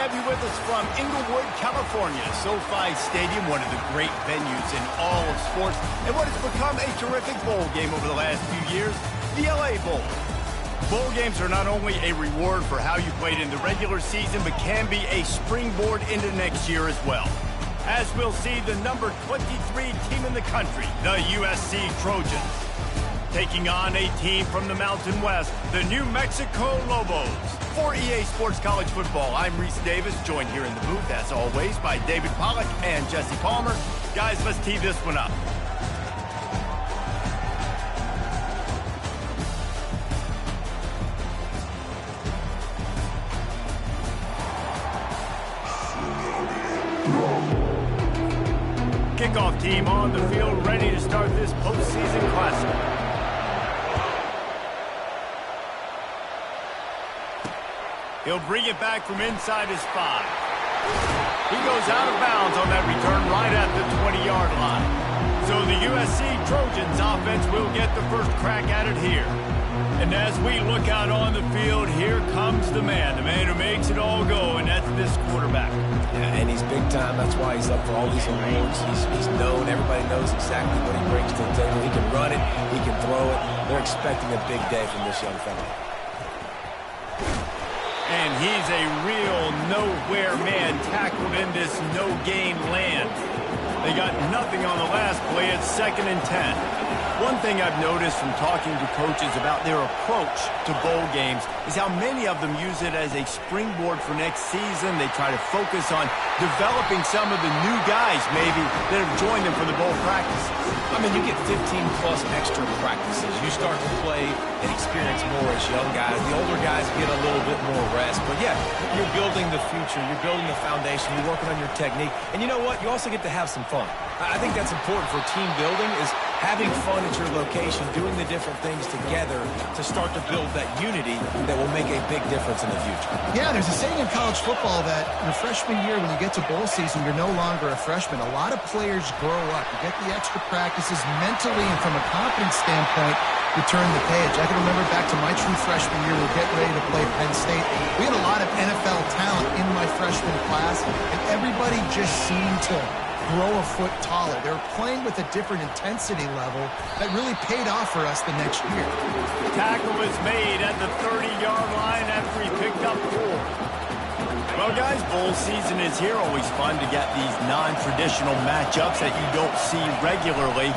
have you with us from Inglewood, California. SoFi Stadium, one of the great venues in all of sports, and what has become a terrific bowl game over the last few years, the LA Bowl. Bowl games are not only a reward for how you played in the regular season, but can be a springboard into next year as well. As we'll see the number 23 team in the country, the USC Trojans, taking on a team from the Mountain West, the New Mexico Lobos. For EA Sports College Football, I'm Reese Davis, joined here in the booth, as always, by David Pollack and Jesse Palmer. Guys, let's tee this one up. Kickoff team on the field, ready to start this postseason classic. He'll bring it back from inside his 5. He goes out of bounds on that return right at the 20-yard line. So the USC Trojans offense will get the first crack at it here. And as we look out on the field, here comes the man who makes it all go, and that's this quarterback. Yeah, and he's big time. That's why he's up for all these awards. He's known. Everybody knows exactly what he brings to the table. He can run it. He can throw it. They're expecting a big day from this young fella. And he's a real nowhere man tackled in this no-gain land. They got nothing on the last play. It's 2nd and 10. One thing I've noticed from talking to coaches about their approach to bowl games is how many of them use it as a springboard for next season. They try to focus on developing some of the new guys, maybe, that have joined them for the bowl practices. I mean, you get 15-plus extra practices. You start to play and experience more as young guys. The older guys get a little bit more rest. But, yeah, you're building the future. You're building the foundation. You're working on your technique. And you know what? You also get to have some fun. I think that's important for team building, is having fun at your location, doing the different things together to start to build that unity that will make a big difference in the future. Yeah, there's a saying in college football that your freshman year, when you get to bowl season, you're no longer a freshman. A lot of players grow up. You get the extra practices mentally, and from a confidence standpoint, you turn the page. I can remember back to my true freshman year, we were getting ready to play Penn State. We had a lot of NFL talent in my freshman class, and everybody just seemed to grow a foot taller. They were playing with a different intensity level that really paid off for us the next year. Tackle is made at the 30-yard line after he picked up 4. Well, guys, bowl season is here. Always fun to get these non-traditional matchups that you don't see regularly.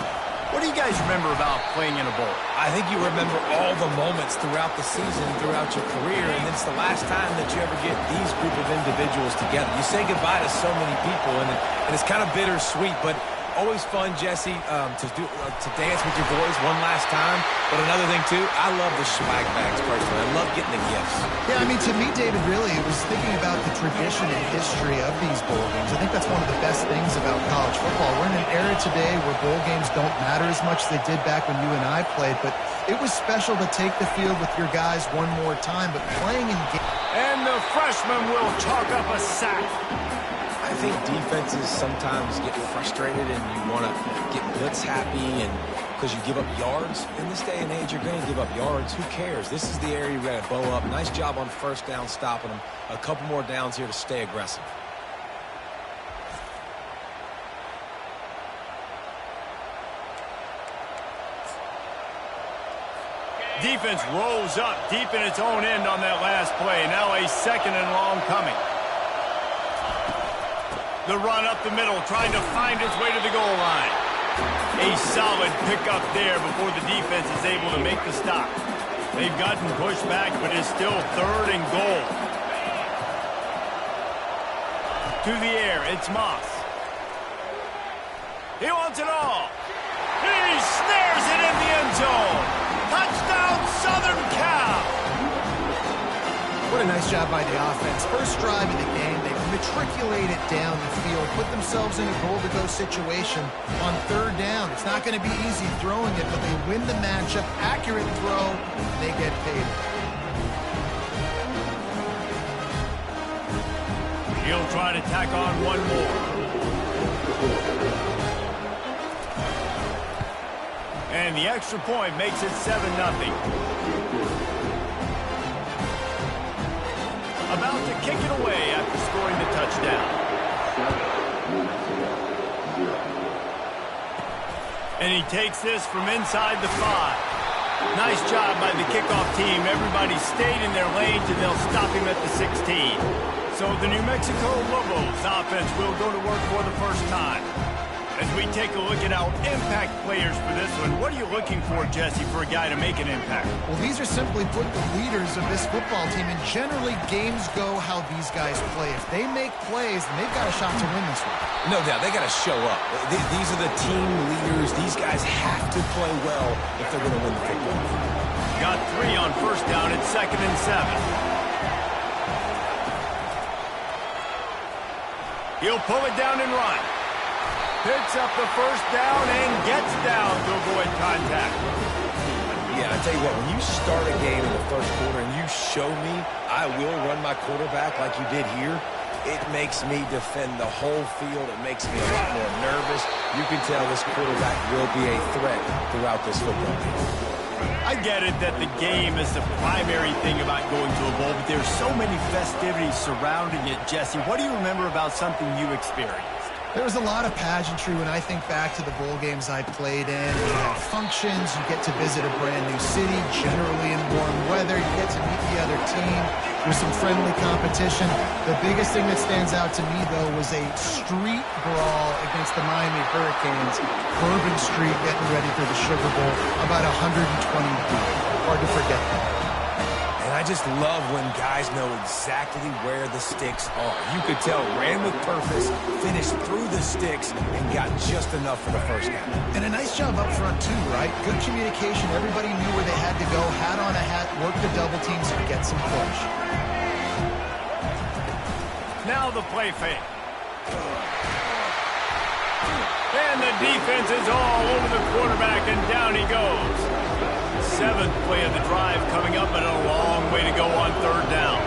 What do you guys remember about playing in a bowl? I think you remember all the moments throughout the season, throughout your career, and it's the last time that you ever get these group of individuals together. You say goodbye to so many people, and it's kind of bittersweet, but always fun, Jesse, to dance with your boys one last time. But another thing, too, I love the swag bags, personally. I love getting the gifts. Yeah, I mean, to me, David, really, it was thinking about the tradition and history of these bowl games. I think that's one of the best things about college football. We're in an era today where bowl games don't matter as much as they did back when you and I played, but it was special to take the field with your guys one more time, but playing in games. And the freshman will chalk up a sack. I think defenses sometimes get frustrated and you want to get blitz happy, and because you give up yards. In this day and age, you're going to give up yards. Who cares? This is the area you got to bow up. Nice job on first down, stopping them. A couple more downs here to stay aggressive. Defense rolls up deep in its own end on that last play. Now a 2nd and long coming. The run up the middle, trying to find its way to the goal line. A solid pickup there before the defense is able to make the stop. They've gotten pushed back, but it's still 3rd and goal. To the air, it's Moss. He wants it all. He snares it in the end zone. Touchdown, Southern Cal. What a nice job by the offense. First drive of the game, they matriculated down the field, put themselves in a goal-to-go situation on 3rd down. It's not going to be easy throwing it, but they win the matchup. Accurate throw, they get paid. He'll try to tack on one more. And the extra point makes it 7-0. About to kick it away after scoring the touchdown. And he takes this from inside the 5. Nice job by the kickoff team. Everybody stayed in their lanes, and they'll stop him at the 16. So the New Mexico Lobos offense will go to work for the first time. As we take a look at our impact players for this one, what are you looking for, Jesse, for a guy to make an impact? Well, these are simply put the leaders of this football team, and generally games go how these guys play. If they make plays, then they've got a shot to win this one. No doubt, they got to show up. These are the team leaders. These guys have to play well if they're going to win the football. Got 3 on first down at 2nd and 7. He'll pull it down and run. Picks up the first down and gets down to avoid contact. Yeah, I tell you what, when you start a game in the first quarter and you show me I will run my quarterback like you did here, it makes me defend the whole field. It makes me a lot more nervous. You can tell this quarterback will be a threat throughout this football game. I get it that the game is the primary thing about going to a bowl, but there's so many festivities surrounding it. Jesse, what do you remember about something you experienced? There was a lot of pageantry when I think back to the bowl games I played in. You have functions, you get to visit a brand new city, generally in warm weather. You get to meet the other team. There's some friendly competition. The biggest thing that stands out to me, though, was a street brawl against the Miami Hurricanes. Bourbon Street getting ready for the Sugar Bowl, about 120 feet. Hard to forget that. And I just love when guys know exactly where the sticks are. You could tell ran with purpose, finished through the sticks, and got just enough for the first down. And a nice job up front, too, right? Good communication. Everybody knew where they had to go. Hat on a hat, work the double teams, and get some push. Now the play fake. And the defense is all over the quarterback, and down he goes. 7th play of the drive coming up, and a long way to go on 3rd down.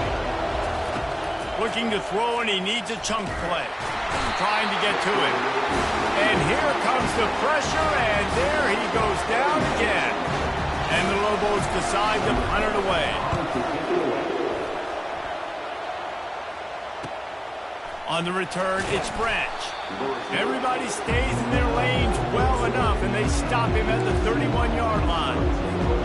Looking to throw, and he needs a chunk play. Trying to get to it. And here comes the pressure, and there he goes down again. And the Lobos decide to punt it away. On the return, it's Branch. Everybody stays in their lanes well enough, and they stop him at the 31-yard line.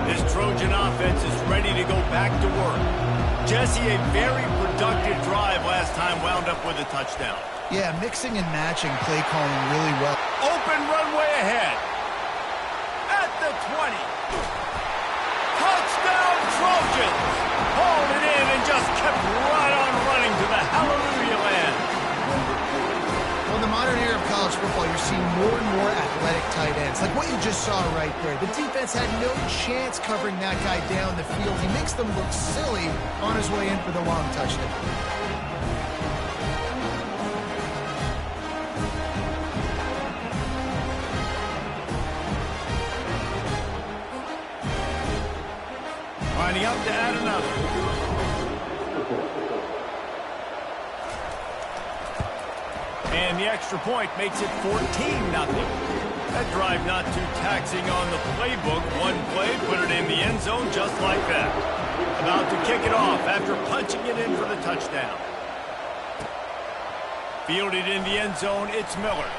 This Trojan offense is ready to go back to work. Jesse, a very productive drive last time, wound up with a touchdown. Yeah, mixing and matching play calling really well. Open runway ahead. At the 20. Touchdown Trojans! Hauled it in and just kept right on running to the hallelujah land. Well, in the modern era of college football, you're seeing more and more athletic tight ends. Like what you just saw right there. The defense had no chance covering that guy down the field. He makes them look silly on his way in for the long touchdown. Lining up to add another. And the extra point makes it 14-0. That drive not too taxing on the playbook. One play, put it in the end zone just like that. About to kick it off after punching it in for the touchdown. Fielded in the end zone, it's Miller.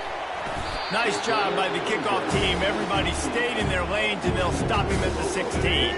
Nice job by the kickoff team. Everybody stayed in their lanes, and they'll stop him at the 16.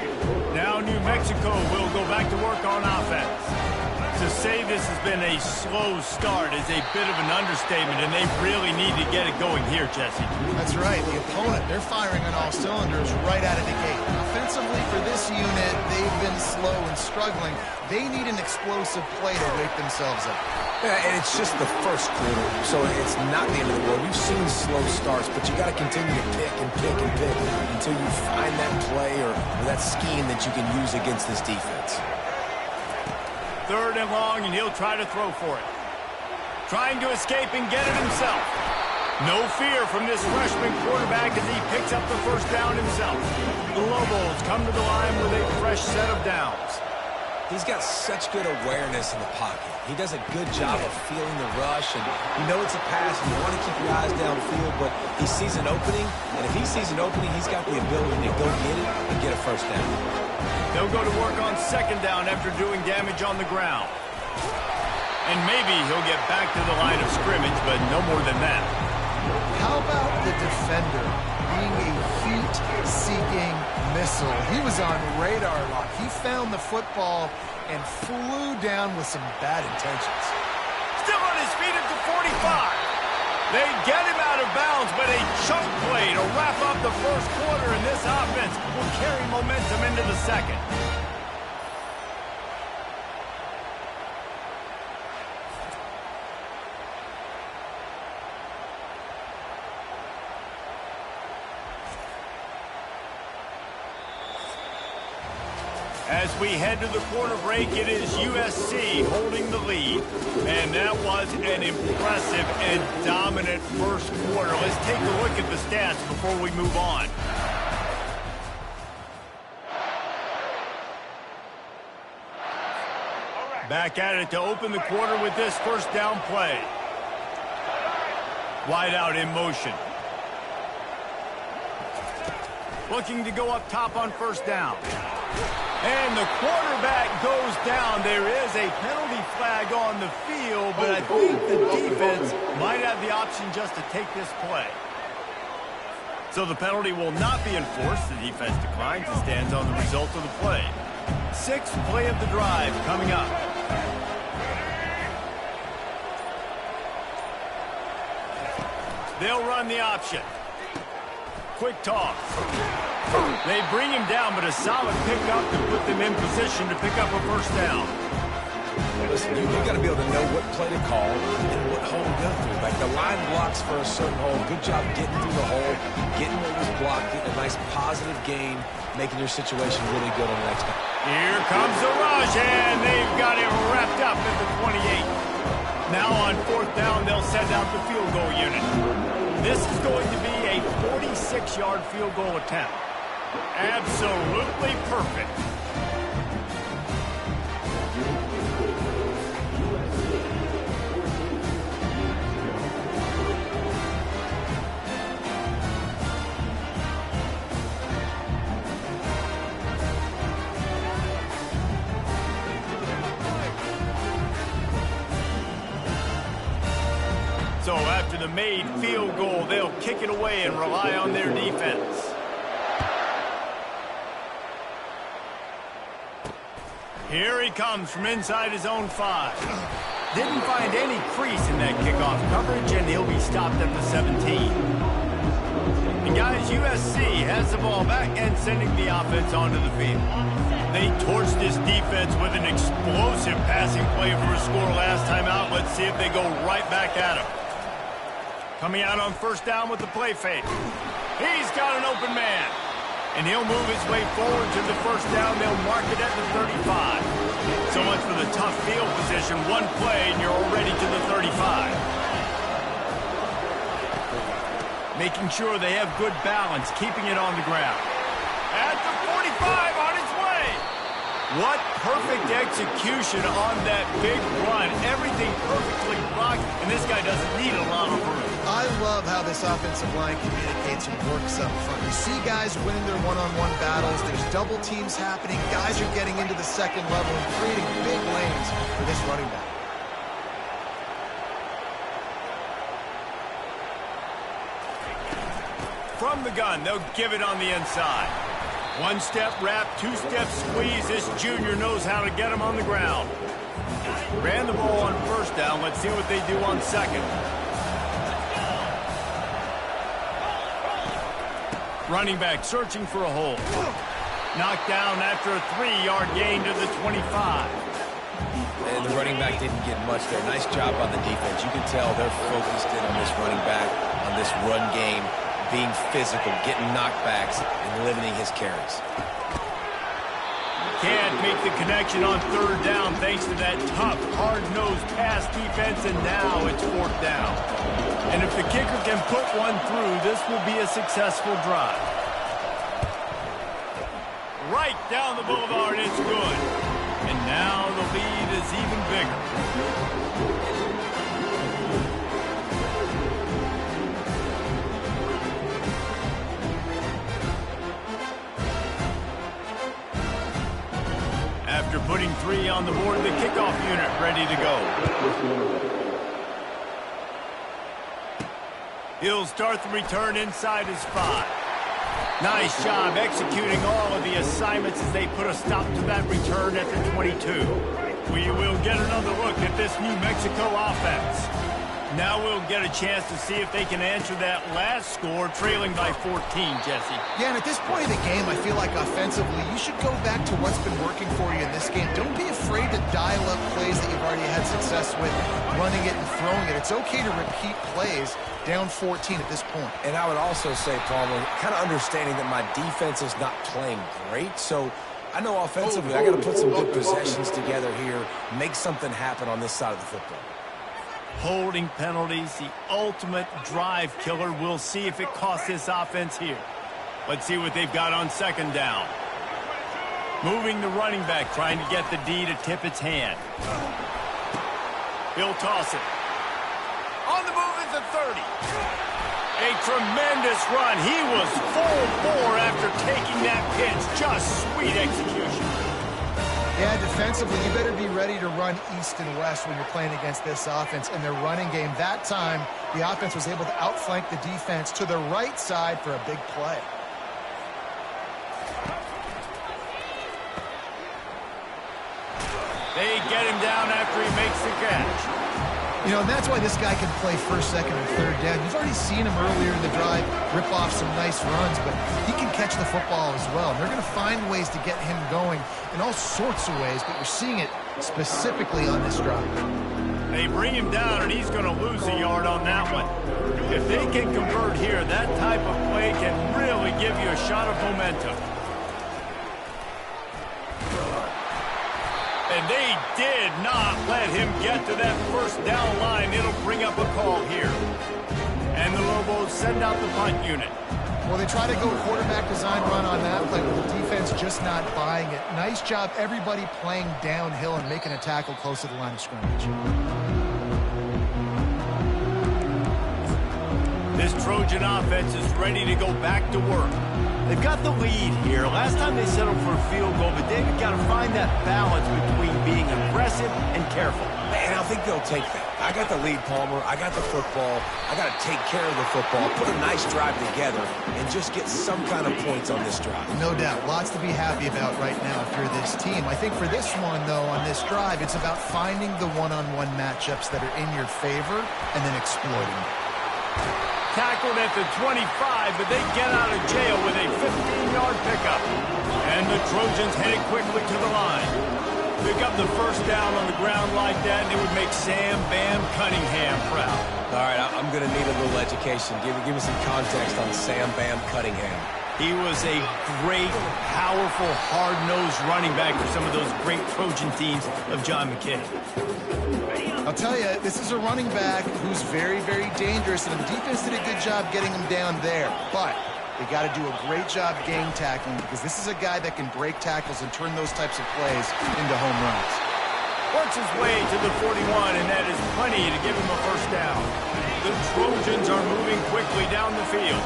Now New Mexico will go back to work on offense. To say this has been a slow start is a bit of an understatement, and they really need to get it going here, Jesse. That's right. The opponent, they're firing on all cylinders right out of the gate. Offensively for this unit, they've been slow and struggling. They need an explosive play to wake themselves up. Yeah, and it's just the first quarter, so it's not the end of the world. We've seen slow starts, but you got to continue to pick and pick and pick until you find that play or that scheme that you can use against this defense. 3rd and long, and he'll try to throw for it. Trying to escape and get it himself. No fear from this freshman quarterback as he picks up the first down himself. The Lobos come to the line with a fresh set of downs. He's got such good awareness in the pocket. He does a good job of feeling the rush, and you know it's a pass, and you want to keep your eyes downfield, but he sees an opening, and if he sees an opening, he's got the ability to go get it and get a first down. They'll go to work on 2nd down after doing damage on the ground. And maybe he'll get back to the line of scrimmage, but no more than that. How about the defender? being a heat-seeking missile. He was on radar lock. He found the football and flew down with some bad intentions. Still on his feet at the 45. They get him out of bounds, but a chunk play to wrap up the first quarter, and this offense will carry momentum into the second. As we head to the quarter break, it is USC holding the lead. And that was an impressive and dominant first quarter. Let's take a look at the stats before we move on. Back at it to open the quarter with this first down play. Wide out in motion. Looking to go up top on first down. And the quarterback goes down. There is a penalty flag on the field, but I think the defense might have the option just to take this play. So the penalty will not be enforced. The defense declines and stands on the result of the play. Sixth play of the drive coming up. They'll run the option. Quick toss. They bring him down, but a solid pickup to put them in position to pick up a first down. Listen, you got to be able to know what play to call and what hole to go through. Like the line blocks for a certain hole. Good job getting through the hole, getting what was blocked, getting a nice positive gain, making your situation really good on the next time. Here comes the rush, and they've got it wrapped up at the 28. Now on fourth down, they'll send out the field goal unit. This is going to be a 46-yard field goal attempt. Absolutely perfect. So after the made field goal, they'll kick it away and rely on their defense. Here he comes from inside his own 5. Didn't find any crease in that kickoff coverage, and he'll be stopped at the 17. And guys, USC has the ball back and sending the offense onto the field. They torched this defense with an explosive passing play for a score last time out. Let's see if they go right back at him. Coming out on first down with the play fake. He's got an open man. And he'll move his way forward to the first down. They'll mark it at the 35. So much for the tough field position. One play, and you're already to the 35. Making sure they have good balance, keeping it on the ground. At the 45, on its way. What perfect execution on that big run. Everything perfectly blocked, and this guy doesn't need a lot of room. I love how this offensive line communicates and works up front. You see guys winning their one-on-one battles. There's double teams happening. Guys are getting into the second level and creating big lanes for this running back. From the gun, they'll give it on the inside. One-step wrap, two-step squeeze. This junior knows how to get him on the ground. Ran the ball on first down. Let's see what they do on second. Running back searching for a hole. Knocked down after a 3-yard gain to the 25. And the running back didn't get much there. Nice job on the defense. You can tell they're focused in on this running back, on this run game, being physical, getting knockbacks, and limiting his carries. Can't make the connection on third down thanks to that tough, hard-nosed pass defense, and now it's fourth down. And if the kicker can put one through, this will be a successful drive. Right down the boulevard, it's good. And now the lead is even bigger. After putting 3 on the board, the kickoff unit ready to go. He'll start the return inside his 5. Nice job executing all of the assignments as they put a stop to that return at the 22. We will get another look at this New Mexico offense. Now we'll get a chance to see if they can answer that last score, trailing by 14, Jesse. Yeah, and at this point in the game, I feel like offensively, you should go back to what's been working for you in this game. Don't be afraid to dial up plays that you've already had success with, running it and throwing it. It's okay to repeat plays down 14 at this point. And I would also say, Palmer, kind of understanding that my defense is not playing great, so I know offensively I got to put some good possessions together here, make something happen on this side of the football. Holding penalties, the ultimate drive killer. We'll see if it costs this offense here. Let's see what they've got on second down. Moving the running back, trying to get the D to tip its hand. He'll toss it. On the move is the 30. A tremendous run. He was full bore after taking that pitch. Just sweet execution. Yeah, defensively, you better be ready to run east and west when you're playing against this offense. In their running game, that time, the offense was able to outflank the defense to the right side for a big play. They get him down after he makes the catch. You know, and that's why this guy can play first, second, and third down. You've already seen him earlier in the drive rip off some nice runs, but he can catch the football as well. And they're going to find ways to get him going in all sorts of ways, but you're seeing it specifically on this drive. They bring him down, and he's going to lose a yard on that one. If they can convert here, that type of play can really give you a shot of momentum. And they did not let him get to that first down line. It'll bring up a call here. And the Lobos send out the punt unit. Well, they try to go quarterback design run on that play, but the defense just not buying it. Nice job, everybody playing downhill and making a tackle close to the line of scrimmage. This Trojan offense is ready to go back to work. They've got the lead here. Last time they settled for a field goal, but they've got to find that balance between being aggressive and careful. And I think they'll take that. I got the lead, Palmer. I got the football. I got to take care of the football, put a nice drive together, and just get some kind of points on this drive. No doubt. Lots to be happy about right now if you're this team. I think for this one, though, on this drive, it's about finding the one-on-one matchups that are in your favor and then exploiting them. Tackled at the 25, but they get out of jail with a 15-yard pickup. And the Trojans headed quickly to the line. Pick up the first down on the ground like that, and it would make Sam Bam Cunningham proud. All right, I'm going to need a little education. Give me some context on Sam Bam Cunningham. He was a great, powerful, hard-nosed running back for some of those great Trojan teams of John McKay. I'll tell you, this is a running back who's very, very dangerous, and the defense did a good job getting him down there. But they got to do a great job game tackling because this is a guy that can break tackles and turn those types of plays into home runs. Works his way to the 41, and that is plenty to give him a first down. The Trojans are moving quickly down the field.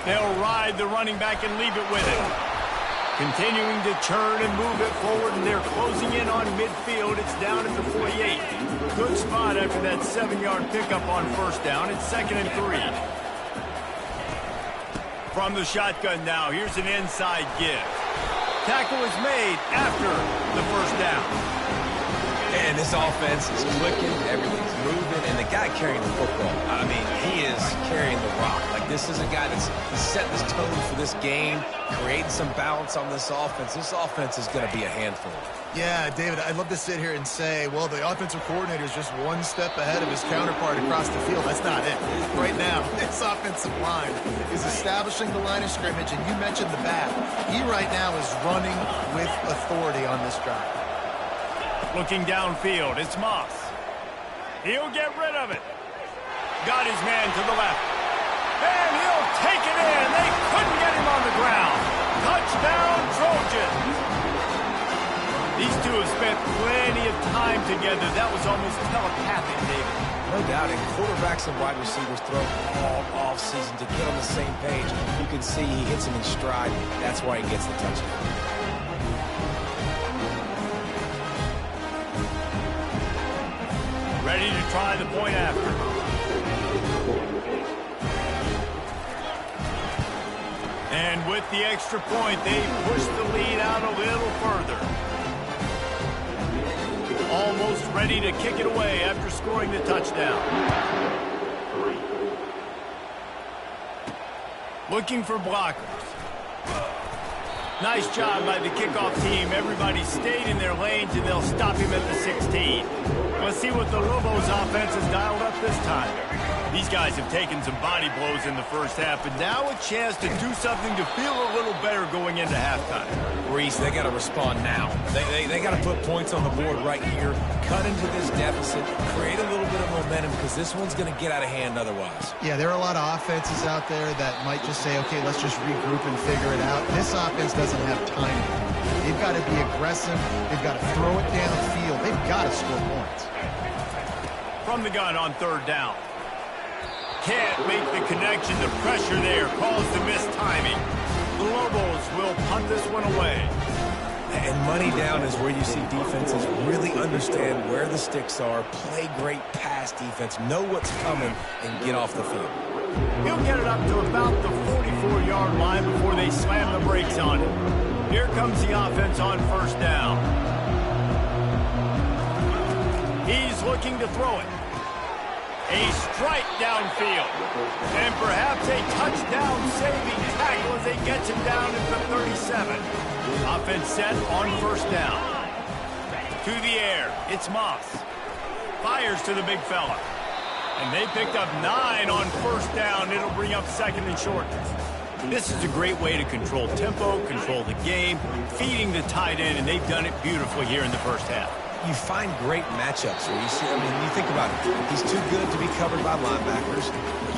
They'll ride the running back and leave it with him. Continuing to turn and move it forward, and they're closing in on midfield. It's down at the 48. Good spot after that 7-yard pickup on first down. It's 2nd and 3. From the shotgun now, here's an inside give. Tackle is made after the first down. And this offense is clicking, everything's moving, and the guy carrying the football, I mean, he is carrying the rock. Like, this is a guy that's setting this tone for this game, creating some balance on this offense. This offense is going to be a handful. Yeah, David, I'd love to sit here and say, well, the offensive coordinator is just one step ahead of his counterpart across the field. That's not it. Right now, this offensive line is establishing the line of scrimmage, and you mentioned the back. He right now is running with authority on this drive. Looking downfield, it's Moss. He'll get rid of it. Got his man to the left. And he'll take it in. They couldn't get him on the ground. Touchdown, Trojans. These two have spent plenty of time together. That was almost telepathic, David. No doubt, and quarterbacks and wide receivers throw all off-season to get on the same page. You can see he hits him in stride. That's why he gets the touchdown. Ready to try the point after. And with the extra point, they push the lead out a little further. Almost ready to kick it away after scoring the touchdown. Looking for blockers. Nice job by the kickoff team. Everybody stayed in their lanes, and they'll stop him at the 16. Let's see what the Lobos offense has dialed up this time. These guys have taken some body blows in the first half, and now a chance to do something to feel a little better going into halftime. Reese, they got to respond now. They got to put points on the board right here, cut into this deficit, create a little bit of momentum, because this one's going to get out of hand otherwise. Yeah, there are a lot of offenses out there that might just say, okay, let's just regroup and figure it out. This offense doesn't have time. They've got to be aggressive. They've got to throw it downfield. They've got to score points. From the gun on third down. Can't make the connection. The pressure there caused the missed timing. The Lobos will punt this one away. And money down is where you see defenses really understand where the sticks are, play great pass defense, know what's coming, and get off the field. He'll get it up to about the 44-yard line before they slam the brakes on it. Here comes the offense on first down. He's looking to throw it. A strike downfield. And perhaps a touchdown-saving tackle as they get him down at the 37. Offense set on first down. To the air. It's Moss. Fires to the big fella. And they picked up 9 on first down. It'll bring up second and short. This is a great way to control tempo, control the game, feeding the tight end, and they've done it beautifully here in the first half. You find great matchups where you see, you think about it. He's too good to be covered by linebackers.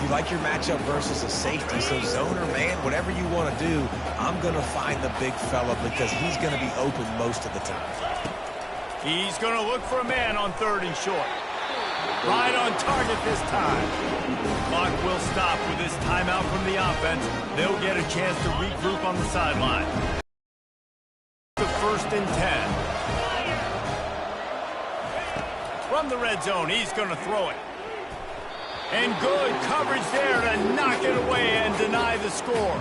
You like your matchup versus a safety. So zone or man, whatever you want to do, I'm going to find the big fella because he's going to be open most of the time. He's going to look for a man on third and short. Right on target this time. Clock will stop with this timeout from the offense. They'll get a chance to regroup on the sideline. The 1st and 10. From the red zone, he's going to throw it. And good coverage there to knock it away and deny the score.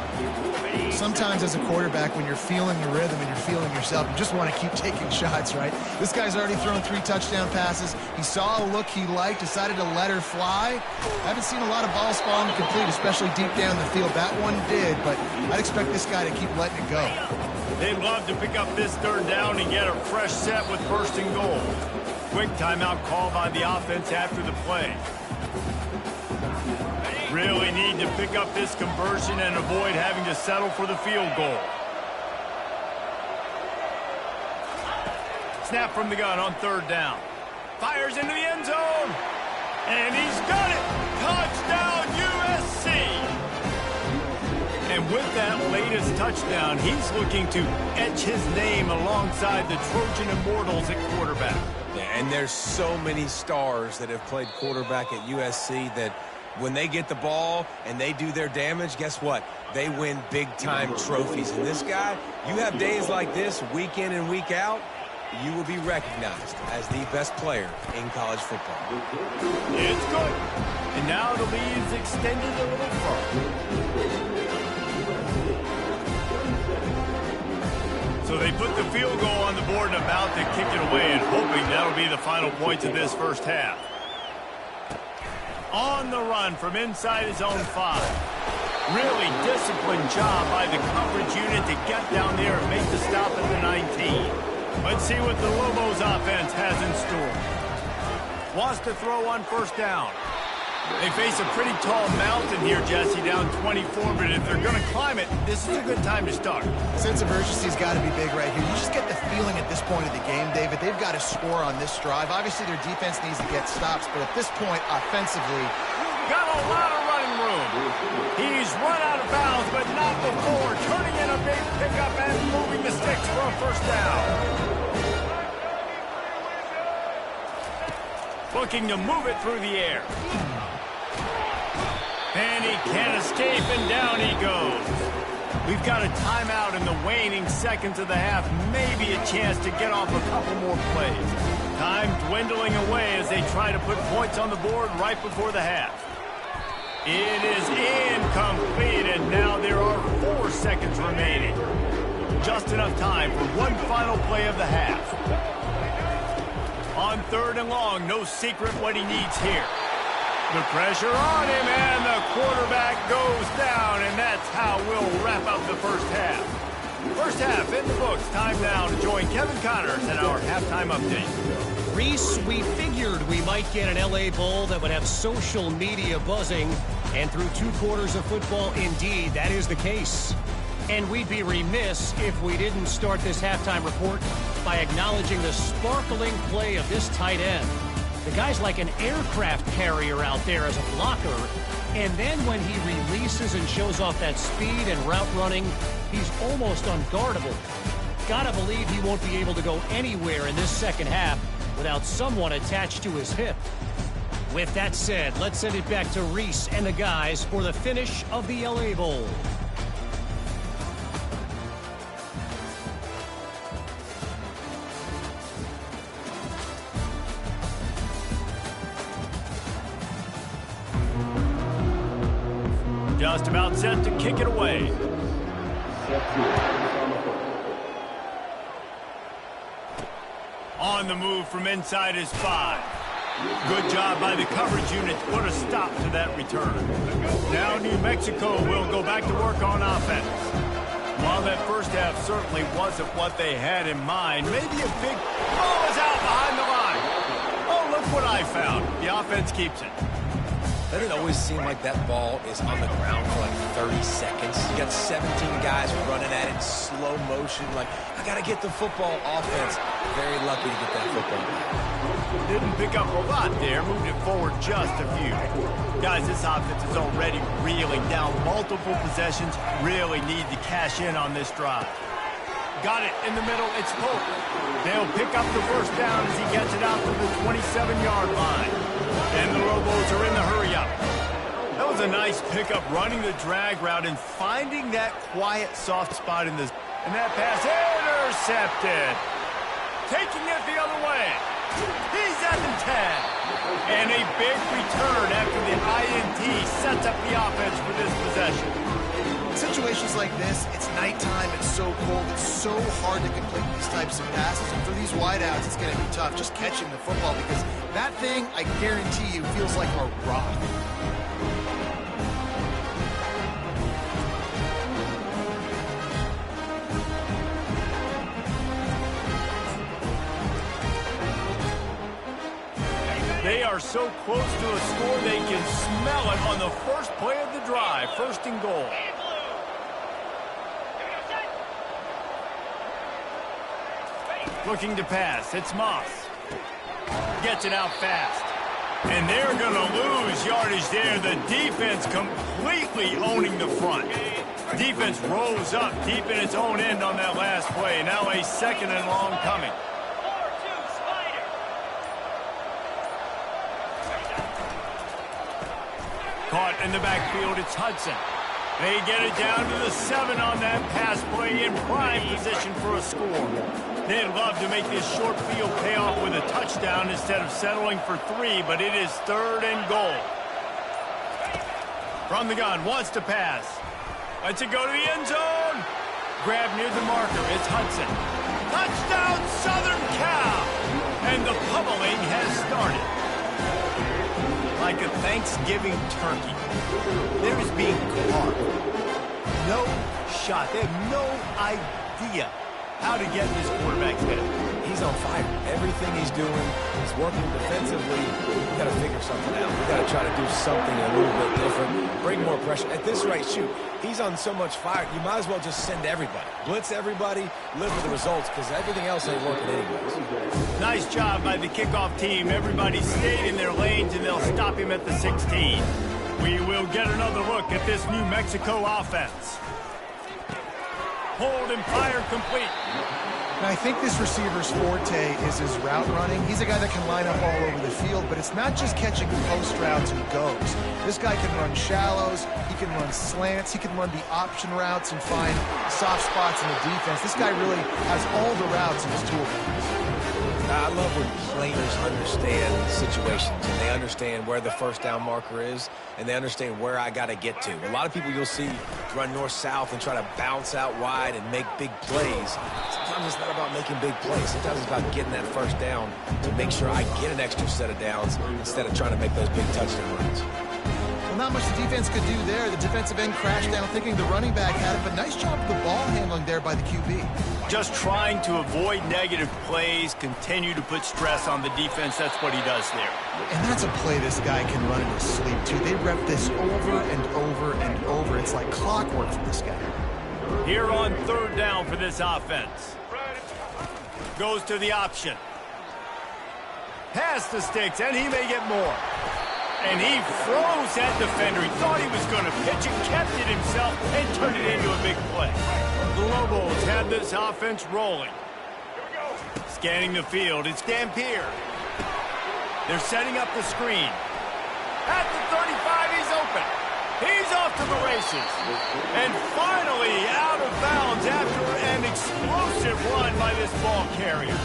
Sometimes as a quarterback, when you're feeling the rhythm and you're feeling yourself, you just want to keep taking shots, right? This guy's already thrown 3 touchdown passes. He saw a look he liked, decided to let her fly. I haven't seen a lot of balls falling complete, especially deep down the field. That one did, but I'd expect this guy to keep letting it go. They'd love to pick up this third down and get a fresh set with 1st and goal. Quick timeout call by the offense after the play. Really need to pick up this conversion and avoid having to settle for the field goal. Snap from the gun on third down. Fires into the end zone. And he's got it. Touchdown, USC. And with that latest touchdown, he's looking to etch his name alongside the Trojan Immortals at quarterback. And there's so many stars that have played quarterback at USC that when they get the ball and they do their damage, guess what? They win big-time trophies. And this guy, you have days like this, week in and week out, you will be recognized as the best player in college football. It's good. And now the lead is extended a little further. So they put the field goal on the board and about to kick it away and hoping that'll be the final points of this first half. On the run from inside his own 5. Really disciplined job by the coverage unit to get down there and make the stop at the 19. Let's see what the Lobos offense has in store. Wants to throw on first down. They face a pretty tall mountain here, Jesse, down 24, but if they're going to climb it, this is a good time to start. Sense of urgency's got to be big right here. You just get the feeling at this point of the game, David, they've got to score on this drive. Obviously, their defense needs to get stops, but at this point, offensively, got a lot of running room. He's run out of bounds, but not before, turning in a big pickup and moving the sticks for a first down. Looking to move it through the air. And he can't escape, and down he goes. We've got a timeout in the waning seconds of the half. Maybe a chance to get off a couple more plays. Time dwindling away as they try to put points on the board right before the half. It is incomplete, and now there are 4 seconds remaining. Just enough time for one final play of the half. On 3rd and long, no secret what he needs here. The pressure on him, and the quarterback goes down, and that's how we'll wrap up the first half. First half in the books. Time now to join Kevin Connors in our halftime update. Reese, we figured we might get an LA Bowl that would have social media buzzing, and through 2 quarters of football, indeed, that is the case. And we'd be remiss if we didn't start this halftime report by acknowledging the sparkling play of this tight end. The guy's like an aircraft carrier out there as a blocker, and then when he releases and shows off that speed and route running, he's almost unguardable. Gotta believe he won't be able to go anywhere in this second half without someone attached to his hip. With that said, let's send it back to Reese and the guys for the finish of the LA Bowl. Just about set to kick it away. On the move from inside his 5. Good job by the coverage unit to put a stop to that return. Now New Mexico will go back to work on offense. While that first half certainly wasn't what they had in mind, maybe a big ball is out behind the line. Oh, look what I found. The offense keeps it. Doesn't it always seem like that ball is on the ground for like 30 seconds? You got 17 guys running at it in slow motion. Like, I got to get the football. Offense, very lucky to get that football back. Didn't pick up a lot there. Moved it forward just a few. Guys, this offense is already reeling down multiple possessions. Really need to cash in on this drive. Got it in the middle. It's Pope. They'll pick up the first down as he gets it out to the 27-yard line. And the Lobos are in the hurry-up. That was a nice pickup, running the drag route and finding that quiet, soft spot in the... And that pass intercepted. Taking it the other way. He's at the 10. And a big return after the INT sets up the offense for this possession. In situations like this, it's nighttime, it's so cold, it's so hard to complete these types of passes. And for these wideouts, it's going to be tough just catching the football because that thing, I guarantee you, feels like a rock. They are so close to a score, they can smell it on the first play of the drive. 1st and goal. Looking to pass. It's Moss. Gets it out fast. And they're going to lose yardage there. The defense completely owning the front. Defense rolls up deep in its own end on that last play. Now a 2nd and long coming. Caught in the backfield, it's Hudson. They get it down to the 7 on that pass play in prime position for a score. They'd love to make this short field pay off with a touchdown instead of settling for 3, but it is 3rd and goal. From the gun, wants to pass. Lets it go to the end zone. Grab near the marker, it's Hudson. Touchdown, Southern Cal! And the pummeling has started. Like a Thanksgiving turkey. There is being carved. No shot. They have no idea how to get this quarterback's head. He's on fire. Everything he's doing is working defensively. We've got to figure something out. We've got to try to do something a little bit different. Bring more pressure. At this rate, shoot, he's on so much fire, you might as well just send everybody. Blitz everybody, live with the results, because everything else ain't working anyways. Nice job by the kickoff team. Everybody stayed in their lanes, and they'll stop him at the 16. We will get another look at this New Mexico offense. Hold and fire complete. And I think this receiver's forte is his route running. He's a guy that can line up all over the field, but it's not just catching post routes and goes. This guy can run shallows, he can run slants, he can run the option routes and find soft spots in the defense. This guy really has all the routes in his toolbox. I love when players understand situations and they understand where the first down marker is and they understand where I got to get to. A lot of people you'll see run north-south and try to bounce out wide and make big plays. Sometimes it's not about making big plays. Sometimes it's about getting that first down to make sure I get an extra set of downs instead of trying to make those big touchdown runs. Well, not much the defense could do there. The defensive end crashed down thinking the running back had it, but nice job of the ball handling there by the QB. Just trying to avoid negative plays, continue to put stress on the defense. That's what he does there. And that's a play this guy can run in his sleep, too. They rep this over and over and over. It's like clockwork for this guy. Here on third down for this offense. Goes to the option. Pass the sticks, and he may get more. And he froze that defender. He thought he was going to pitch it, kept it himself, and turned it into a big play. The Lobos have this offense rolling. Scanning the field, it's Dampier. They're setting up the screen. At the 35, he's open. He's off to the races. And finally out of bounds after an explosive run by this ball carrier.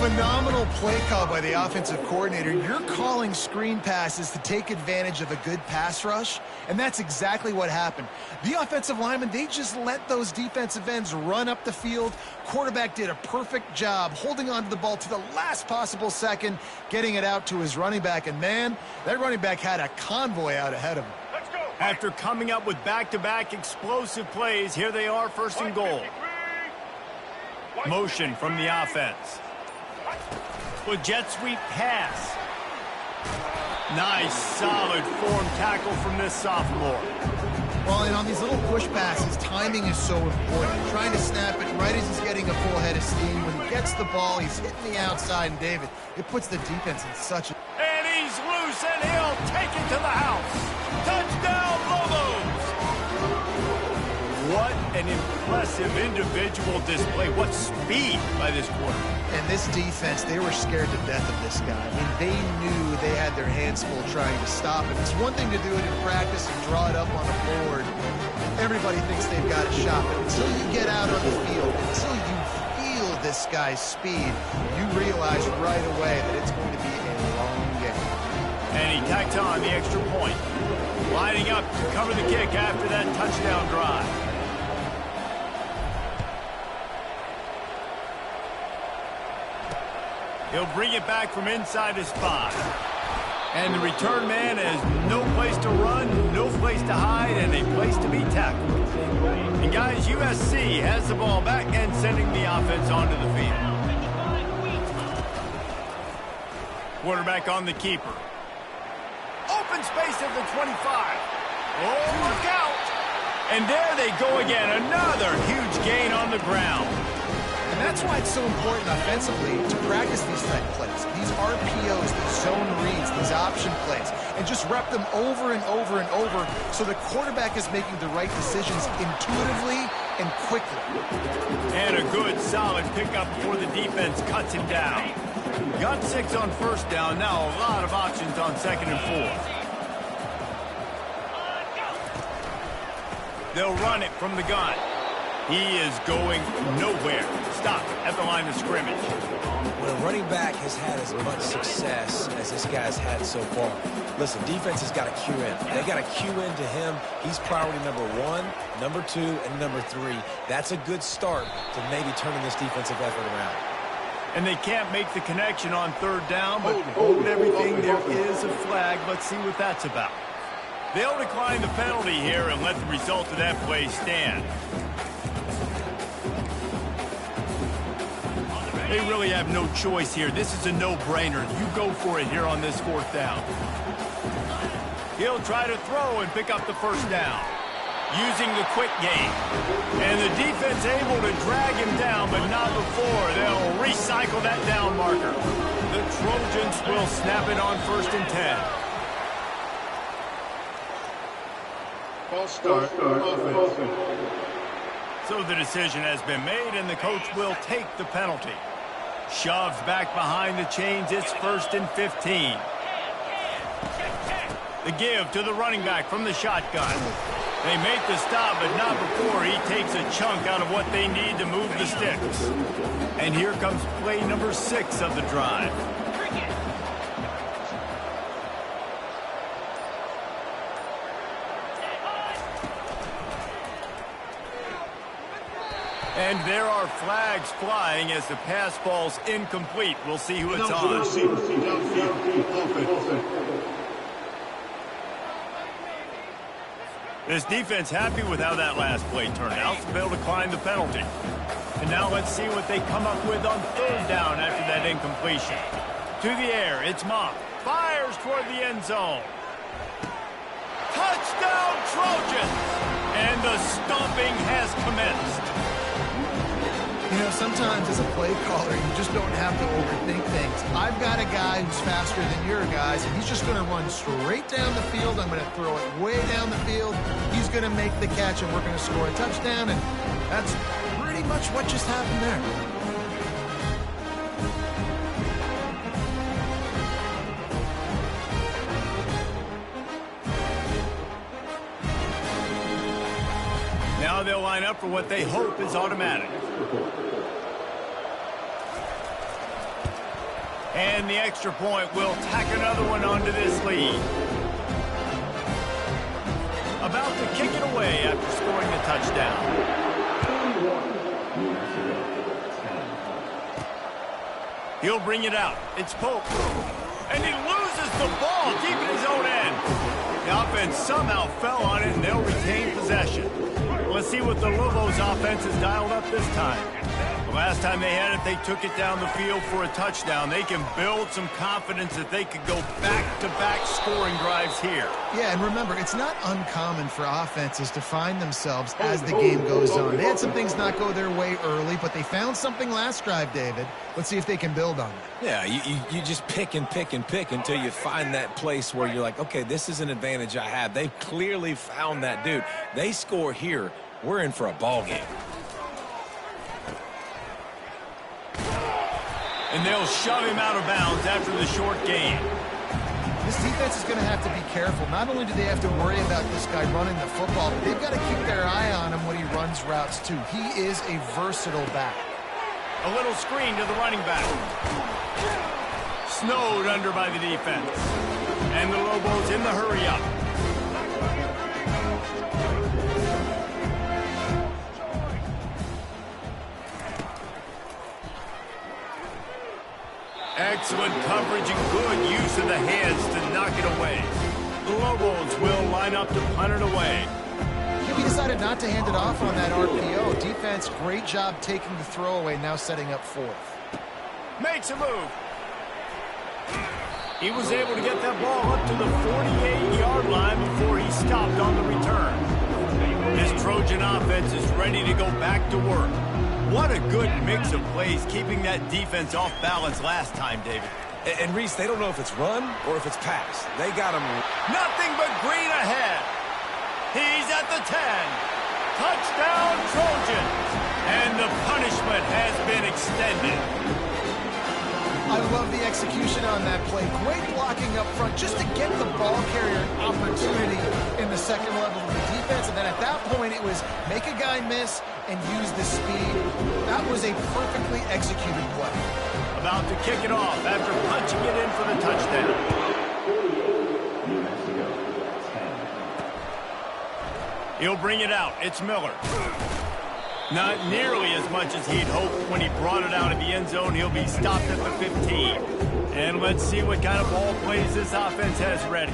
Phenomenal play call by the offensive coordinator. You're calling screen passes to take advantage of a good pass rush, and that's exactly what happened. The offensive linemen, they just let those defensive ends run up the field. Quarterback did a perfect job holding on to the ball to the last possible second, getting it out to his running back, and man, that running back had a convoy out ahead of him. After coming up with back-to-back explosive plays, here they are, first and goal. Motion from the offense. With jet sweep pass. Nice, solid form tackle from this sophomore. Well, and on these little push passes, timing is so important. Trying to snap it right as he's getting a full head of steam. When he gets the ball, he's hitting the outside, and David, it puts the defense in such a... And he's loose, and he'll take it to the house. Touchdown, Lobos! What an impressive individual display. What speed by this quarterback. And this defense, they were scared to death of this guy. I mean, they knew they had their hands full trying to stop him. It's one thing to do it in practice and draw it up on the board. Everybody thinks they've got a shot, but until you get out on the field, until you feel this guy's speed, you realize right away that it's going to be a long game. And he tacked on the extra point. Lining up to cover the kick after that touchdown drive. He'll bring it back from inside his 5. And the return man has no place to run, no place to hide, and a place to be tackled. And guys, USC has the ball back and sending the offense onto the field. Quarterback on the keeper. Open space at the 25. Oh, look out! And there they go again. Another huge gain on the ground. And that's why it's so important offensively to practice these type plays, these RPOs, these zone reads, these option plays, and just rep them over and over and over so the quarterback is making the right decisions intuitively and quickly. And a good, solid pickup before the defense cuts him down. Got 6 on first down, now a lot of options on 2nd and 4. They'll run it from the gun. He is going nowhere. Stop at the line of scrimmage. When a running back has had as much success as this guy's had so far, listen, defense has got to cue in. They got to cue into him. He's priority number 1, number 2, and number 3. That's a good start to maybe turning this defensive effort around. And they can't make the connection on 3rd down, but hold everything. There is a flag. Let's see what that's about. They'll decline the penalty here and let the result of that play stand. They really have no choice here. This is a no-brainer. You go for it here on this 4th down. He'll try to throw and pick up the first down. Using the quick game. And the defense able to drag him down, but not before. They'll recycle that down marker. The Trojans will snap it on 1st and 10. False start. So the decision has been made, and the coach will take the penalty. Shoves back behind the chains. It's 1st and 15. The give to the running back from the shotgun. They make the stop, but not before he takes a chunk out of what they need to move the sticks. And here comes play number 6 of the drive. And there are flags flying as the pass falls incomplete. We'll see who it's on. This defense happy with how that last play turned out, so they'll decline the penalty. And now let's see what they come up with on 3rd down after that incompletion. To the air, it's Mock. Fires toward the end zone. Touchdown, Trojans! And the stomping has commenced. You know, sometimes as a play caller, you just don't have to overthink things. I've got a guy who's faster than your guys, and he's just going to run straight down the field. I'm going to throw it way down the field. He's going to make the catch, and we're going to score a touchdown, and that's pretty much what just happened there. Now they'll line up for what they hope is automatic. And the extra point will tack another one onto this lead. About to kick it away after scoring the touchdown. He'll bring it out. It's Pope. And he loses the ball deep in his own end. The offense somehow fell on it, and they'll retain possession. Let's see what the Lobos offense has dialed up this time. The last time they had it, they took it down the field for a touchdown. They can build some confidence that they could go back-to-back scoring drives here. Yeah, and remember, it's not uncommon for offenses to find themselves as the game goes on. They had some things not go their way early, but they found something last drive, David. Let's see if they can build on it. Yeah, you just pick and pick and pick until you find that place where you're like, okay, this is an advantage I have. They've clearly found that dude. They score here, we're in for a ball game. And they'll shove him out of bounds after the short gain. This defense is going to have to be careful. Not only do they have to worry about this guy running the football, but they've got to keep their eye on him when he runs routes, too. He is a versatile back. A little screen to the running back. Snowed under by the defense. And the Lobos in the hurry-up. Excellent coverage and good use of the hands to knock it away. The Lobos will line up to punt it away. He decided not to hand it off on that RPO. Defense, great job taking the throwaway, now setting up 4th. Makes a move. He was able to get that ball up to the 48-yard line before he stopped on the return. This Trojan offense is ready to go back to work. What a good mix of plays, keeping that defense off balance last time, David. And Reese, they don't know if it's run or if it's pass. They got him. Nothing but green ahead. He's at the 10. Touchdown, Trojans. And the punishment has been extended. I love the execution on that play. Great blocking up front just to get the ball carrier an opportunity in the second level of the defense. And then at that point, it was make a guy miss and use the speed. That was a perfectly executed play. About to kick it off after punching it in for the touchdown. He'll bring it out. It's Miller. Not nearly as much as he'd hoped when he brought it out of the end zone. He'll be stopped at the 15. And let's see what kind of ball plays this offense has ready.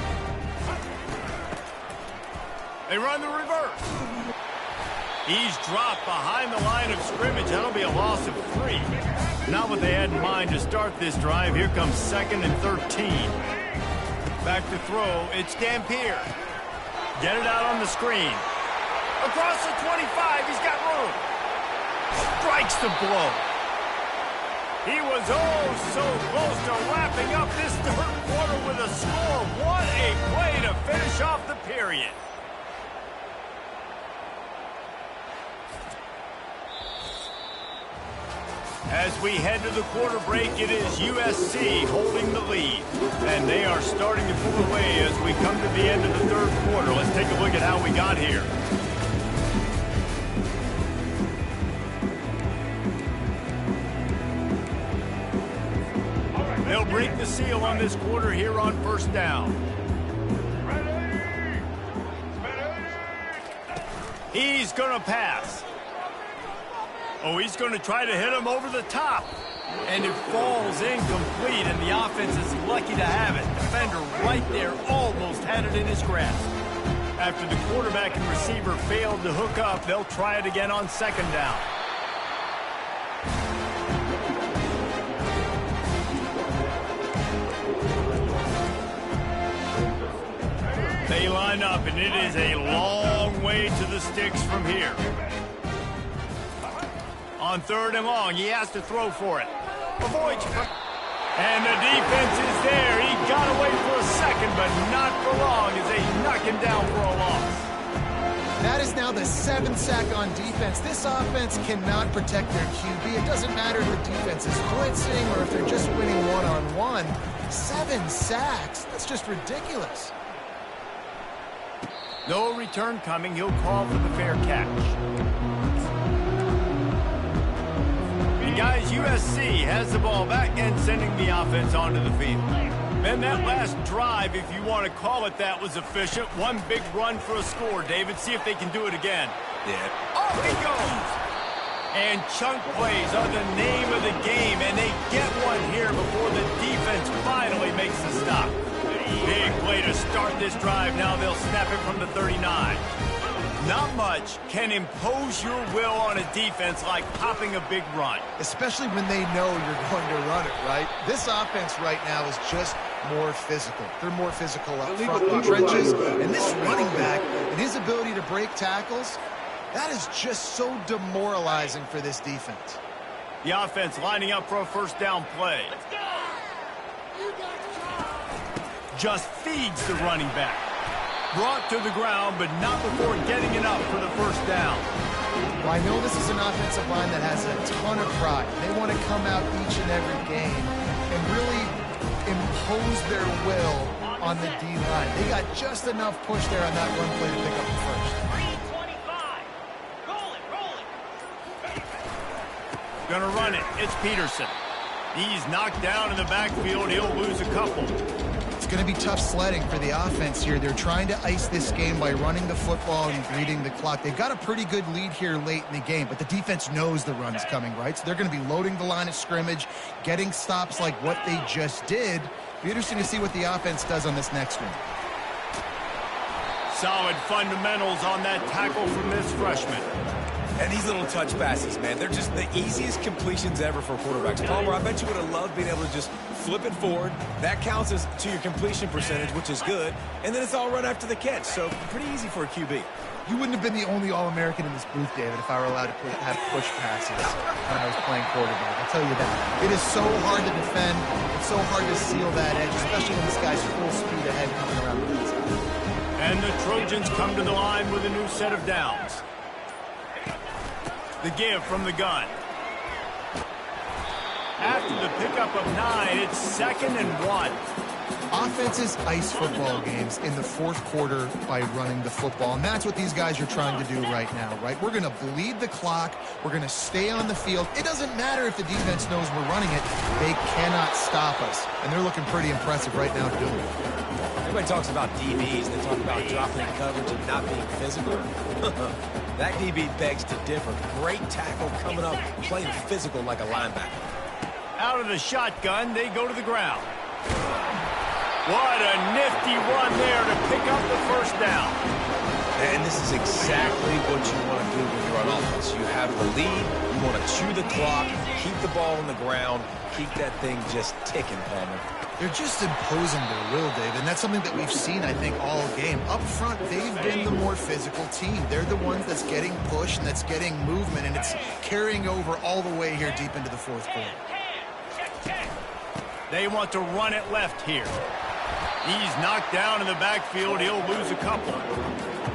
They run the reverse. He's dropped behind the line of scrimmage. That'll be a loss of 3. Not what they had in mind to start this drive. Here comes 2nd and 13. Back to throw. It's Dampier. Get it out on the screen. Across the 25. He's got room. Strikes the blow. He was so close to wrapping up this 3rd quarter with a score. What a play to finish off the period. As we head to the quarter break, it is USC holding the lead. And they are starting to pull away as we come to the end of the third quarter. Let's take a look at how we got here. They'll break the seal on this quarter here on first down. He's going to pass. Oh, he's going to try to hit him over the top. And it falls incomplete, and the offense is lucky to have it. Defender right there almost had it in his grasp. After the quarterback and receiver failed to hook up, they'll try it again on second down. They line up, and it is a long way to the sticks from here. On third and long, he has to throw for it. Avoids. And the defense is there. He got away for a second, but not for long as they knock him down for a loss. That is now the 7th sack on defense. This offense cannot protect their QB. It doesn't matter if the defense is blitzing or if they're just winning one-on-one. 7 sacks. That's just ridiculous. No return coming. He'll call for the fair catch. And guys, USC has the ball back and sending the offense onto the field. Then that last drive, if you want to call it that, was efficient. One big run for a score. David, see if they can do it again. Yeah. Oh, he goes! And chunk plays are the name of the game, and they get one here before the defense finally makes the stop. Big play to start this drive. Now they'll snap it from the 39. Not much can impose your will on a defense like popping a big run. Especially when they know you're going to run it, right? This offense right now is just more physical. They're more physical up front in the trenches. And this running back and his ability to break tackles, that is just so demoralizing for this defense. The offense lining up for a first down play. Just feeds the running back. Brought to the ground, but not before getting it up for the first down. Well, I know this is an offensive line that has a ton of pride. They want to come out each and every game and really impose their will on the D-line. They got just enough push there on that run play to pick up the first. 325. Rolling. Gonna run it. It's Peterson. He's knocked down in the backfield. He'll lose a couple. It's going to be tough sledding for the offense here. They're trying to ice this game by running the football and bleeding the clock. They've got a pretty good lead here late in the game, but the defense knows the run's coming, right? So they're going to be loading the line of scrimmage, getting stops like what they just did. Be interesting to see what the offense does on this next one. Solid fundamentals on that tackle from this freshman. And these little touch passes, man, they're just the easiest completions ever for quarterbacks. Palmer, I bet you would have loved being able to just flip it forward. That counts as to your completion percentage, which is good. And then it's all run after the catch, so pretty easy for a QB. You wouldn't have been the only All-American in this booth, David, if I were allowed to have push passes when I was playing quarterback. I'll tell you that. It is so hard to defend. It's so hard to seal that edge, especially when this guy's full speed ahead coming around the inside. And the Trojans come to the line with a new set of downs. The give from the gun. After the pickup of 9, it's 2nd and 1. Offenses ice football games in the fourth quarter by running the football, and that's what these guys are trying to do right now, right? We're going to bleed the clock. We're going to stay on the field. It doesn't matter if the defense knows we're running it. They cannot stop us, and they're looking pretty impressive right now doing it. Everybody talks about DBs. They talk about dropping coverage and not being physical. That DB begs to differ. Great tackle coming up, playing physical like a linebacker. Out of the shotgun, they go to the ground. What a nifty run there to pick up the first down. And this is exactly what you want to do when you're on offense. You have the lead, you want to chew the clock, keep the ball on the ground, keep that thing just ticking, Palmer. They're just imposing their will, Dave, and that's something that we've seen, I think, all game. Up front, they've been the more physical team. They're the ones that's getting pushed and that's getting movement, and it's carrying over all the way here deep into the fourth quarter. They want to run it left here. He's knocked down in the backfield. He'll lose a couple.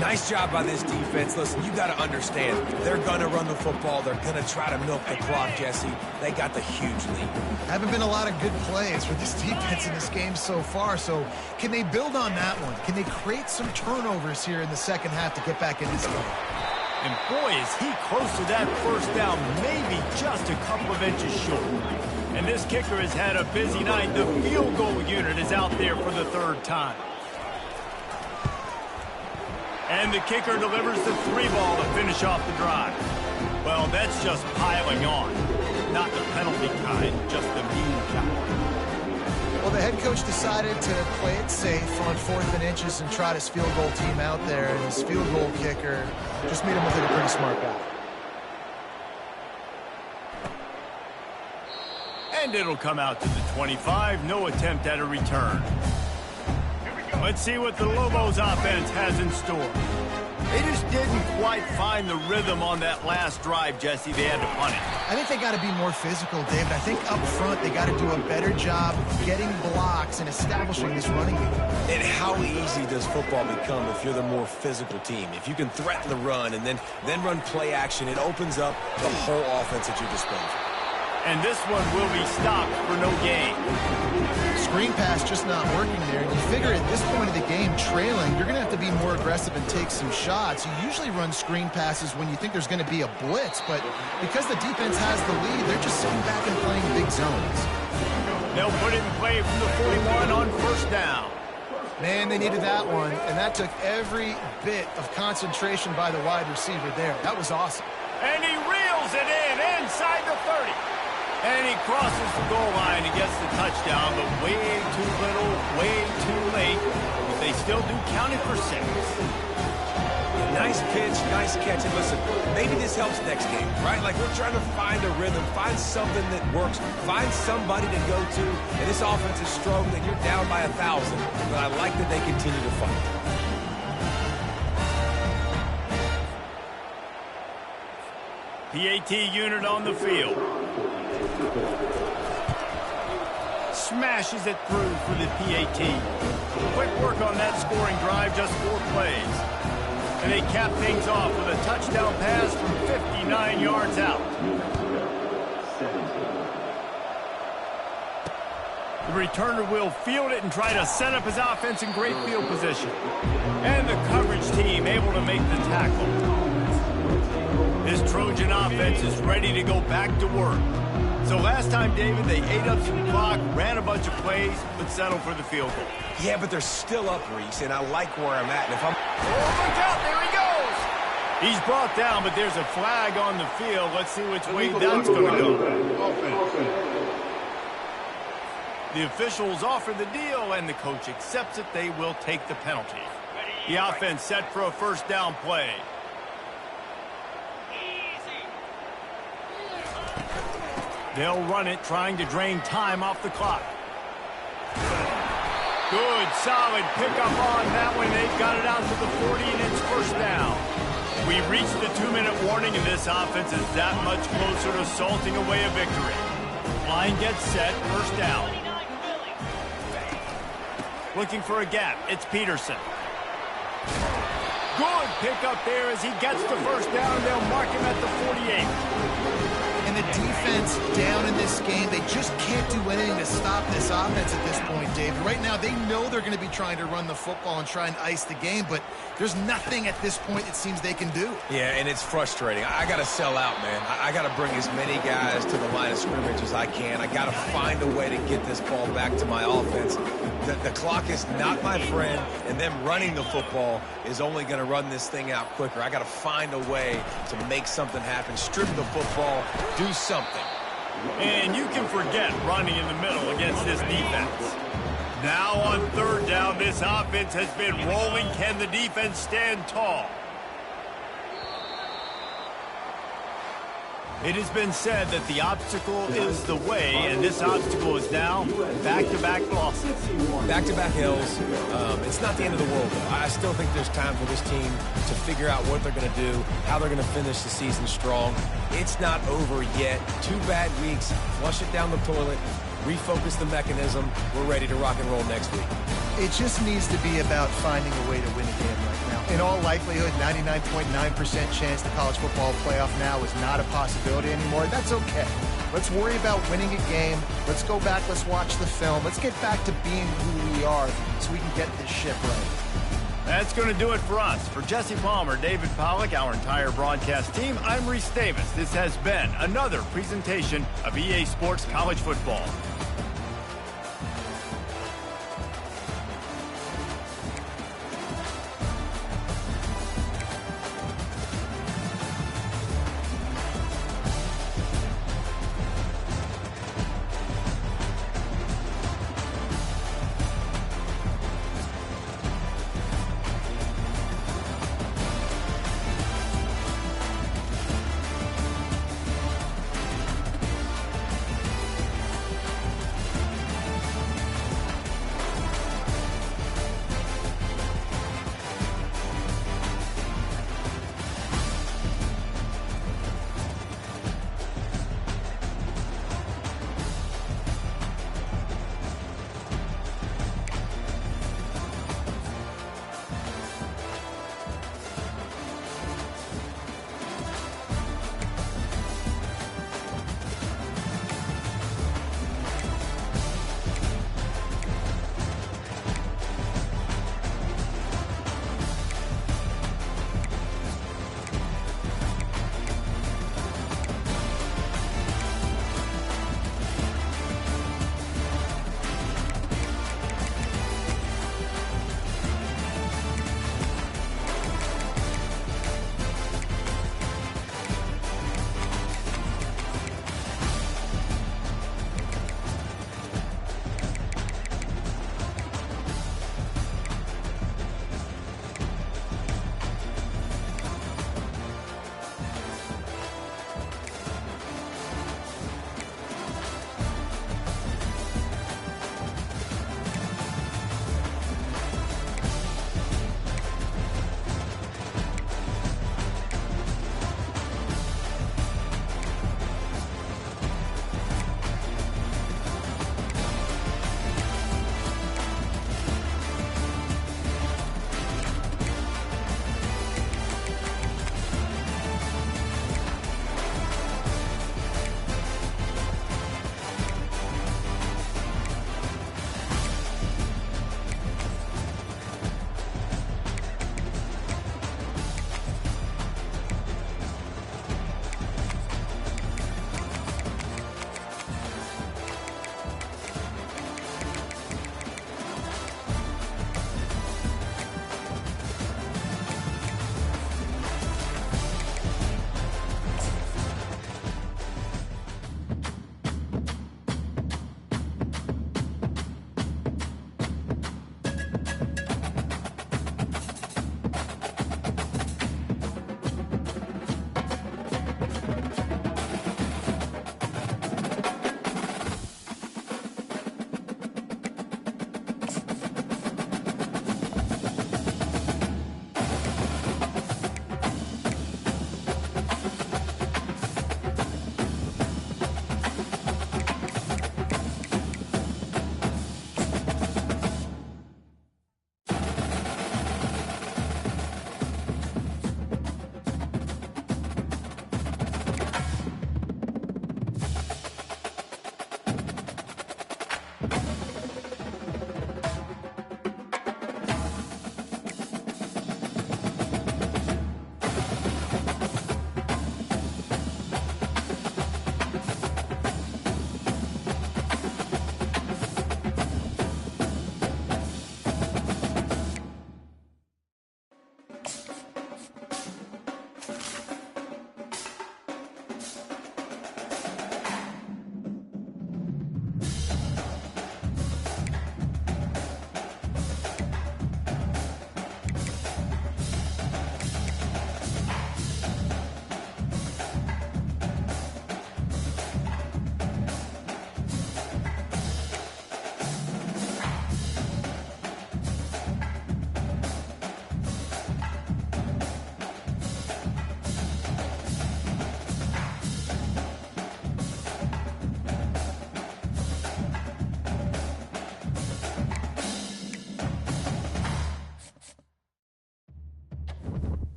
Nice job by this defense. Listen, you got to understand, they're going to run the football. They're going to try to milk the clock, Jesse. They got the huge lead. Haven't been a lot of good plays for this defense in this game so far, so can they build on that one? Can they create some turnovers here in the second half to get back in this game? And boy, is he close to that first down, maybe just a couple of inches short. And this kicker has had a busy night. The field goal unit is out there for the third time. And the kicker delivers the 3-ball to finish off the drive. Well, that's just piling on. Not the penalty kind, just the mean kind. Well, the head coach decided to play it safe on 4th and inches and trot his field goal team out there. And his field goal kicker just made him look like a pretty smart guy. And it'll come out to the 25. No attempt at a return. Let's see what the Lobos offense has in store. They just didn't quite find the rhythm on that last drive, Jesse. They had to punt it. I think they got to be more physical, David. I think up front they got to do a better job getting blocks and establishing this running game. And how easy does football become if you're the more physical team? If you can threaten the run and then run play action, it opens up the whole offense at your disposal. And this one will be stopped for no gain. Screen pass just not working there. And you figure at this point of the game, trailing, you're going to have to be more aggressive and take some shots. You usually run screen passes when you think there's going to be a blitz, but because the defense has the lead, they're just sitting back and playing big zones. They'll put it in play from the 41 on first down. Man, they needed that one, and that took every bit of concentration by the wide receiver there. That was awesome. And he reels it in inside the 30. And he crosses the goal line and gets the touchdown, but way too little, way too late. But they still do count it for 6. Nice pitch, nice catch. And listen, maybe this helps next game, right? Like we're trying to find a rhythm, find something that works, find somebody to go to. And this offense is strong, and you're down by 1,000. But I like that they continue to fight. PAT unit on the field. Smashes it through for the PAT. Quick work on that scoring drive, just 4 plays. And they cap things off with a touchdown pass from 59 yards out. The returner will field it and try to set up his offense in great field position. And the coverage team able to make the tackle. This Trojan offense is ready to go back to work. So last time, David, they ate up some clock, ran a bunch of plays, but settled for the field goal. Yeah, but they're still up, Reese, and I like where I'm at. And if I'm... Oh, look out, there he goes! He's brought down, but there's a flag on the field. Let's see which way that's going to go. The officials offer the deal, and the coach accepts it. They will take the penalty. The offense set for a first down play. They'll run it, trying to drain time off the clock. Good, solid pickup on that one. They've got it out to the 40, and it's first down. We reached the 2-minute warning, and this offense is that much closer to salting away a victory. Line gets set, first down. Looking for a gap, it's Peterson. Good pickup there as he gets the first down. They'll mark him at the 48. And the defense down in this game, they just can't do anything to stop this offense at this point, David. Right now, they know they're going to be trying to run the football and try and ice the game, but there's nothing at this point it seems they can do. Yeah, and it's frustrating. I got to sell out, man. I got to bring as many guys to the line of scrimmage as I can. I got to find a way to get this ball back to my offense. The clock is not my friend, and them running the football is only going to run this thing out quicker. I got to find a way to make something happen, strip the football, do something. And you can forget running in the middle against this defense. Now on third down, this offense has been rolling. Can the defense stand tall? It has been said that the obstacle is the way, and this obstacle is now back-to-back losses. Back-to-back L's. It's not the end of the world, though. I still think there's time for this team to figure out what they're going to do, how they're going to finish the season strong. It's not over yet. 2 bad weeks. Flush it down the toilet. Refocus the mechanism. We're ready to rock and roll next week. It just needs to be about finding a way to win a game right now. in all likelihood, 99.9% chance the college football playoff now is not a possibility anymore. That's okay. Let's worry about winning a game. Let's go back. Let's watch the film. Let's get back to being who we are so we can get this ship right. That's going to do it for us. For Jesse Palmer, David Pollack, our entire broadcast team, I'm Reese Davis. This has been another presentation of EA Sports College Football.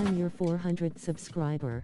I'm your 400th subscriber.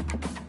start.